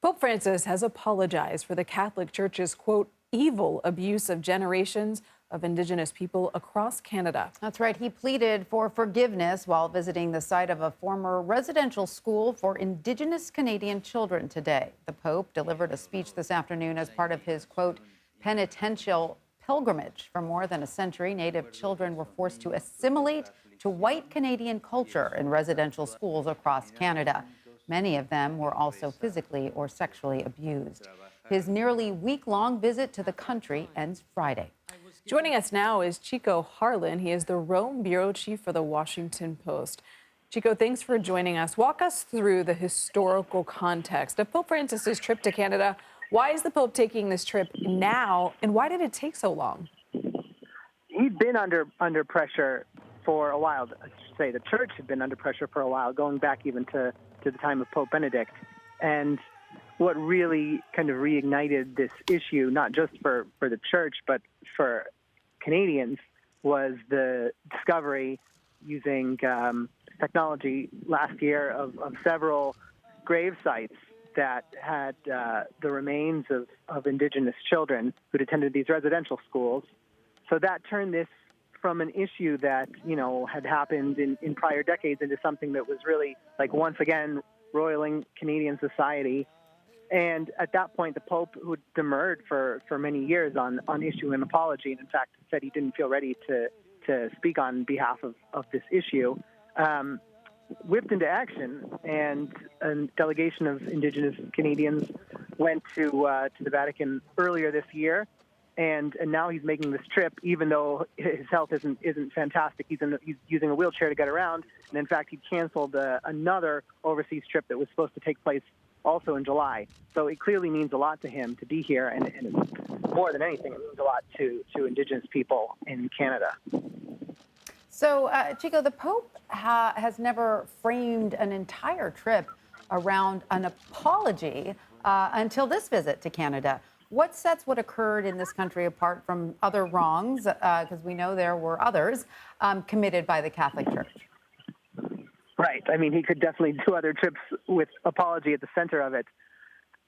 Pope Francis has apologized for the Catholic Church's, quote, evil abuse of generations of Indigenous people across Canada. That's right. He pleaded for forgiveness while visiting the site of a former residential school for Indigenous Canadian children today. The Pope delivered a speech this afternoon as part of his, quote, penitential pilgrimage. For more than a century, Native children were forced to assimilate to white Canadian culture in residential schools across Canada. Many of them were also physically or sexually abused. His nearly week-long visit to the country ends Friday. Joining us now is Chico Harlan. He is the Rome bureau chief for the Washington Post. Chico, thanks for joining us. Walk us through the historical context of Pope Francis's trip to Canada. Why is the Pope taking this trip now, and why did it take so long? He'd been under pressure for a while. I should say the church had been under pressure for a while, going back even to the time of Pope Benedict. And what really kind of reignited this issue, not just for the church, but for Canadians, was the discovery using technology last year of several grave sites that had the remains of Indigenous children who'd attended these residential schools. So that turned this from an issue that, had happened in prior decades into something that was really, like, once again, roiling Canadian society. And at that point, the Pope, who demurred for many years on issuing an apology, and in fact said he didn't feel ready to speak on behalf of this issue, whipped into action, and a delegation of Indigenous Canadians went to the Vatican earlier this year, and now he's making this trip, even though his health isn't fantastic. He's using a wheelchair to get around, and in fact he canceled another overseas trip that was supposed to take place also in July. So it clearly means a lot to him to be here, and more than anything, it means a lot to Indigenous people in Canada. So, Chico, the Pope has never framed an entire trip around an apology until this visit to Canada. What sets what occurred in this country apart from other wrongs, because we know there were others, committed by the Catholic Church? Right. I mean, he could definitely do other trips with apology at the center of it.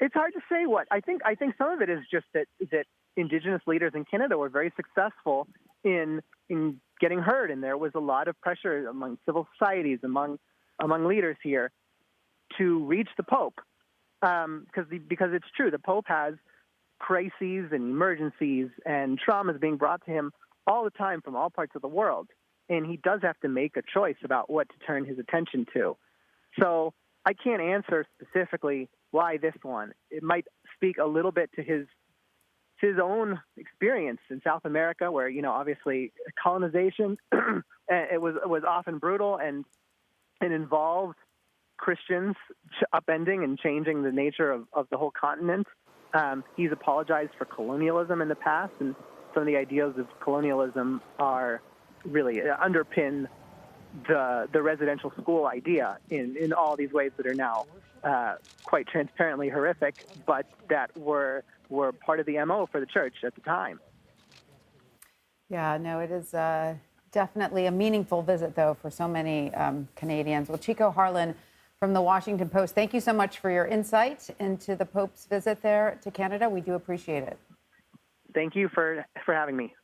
It's hard to say what. I think some of it is just that Indigenous leaders in Canada were very successful in getting heard, and there was a lot of pressure among civil societies, among leaders here, to reach the Pope, because it's true, the Pope has crises and emergencies and traumas being brought to him all the time from all parts of the world, and he does have to make a choice about what to turn his attention to. So I can't answer specifically why this one. It might speak a little bit to his own experience in South America, where, obviously colonization, it was often brutal and it involved Christians upending and changing the nature of the whole continent. He's apologized for colonialism in the past, and some of the ideas of colonialism are really underpin the residential school idea in all these ways that are now quite transparently horrific, but that were part of the MO for the church at the time. Yeah, no, it is definitely a meaningful visit, though, for so many Canadians. Well, Chico Harlan from the Washington Post, thank you so much for your insight into the Pope's visit there to Canada. We do appreciate it. Thank you for having me.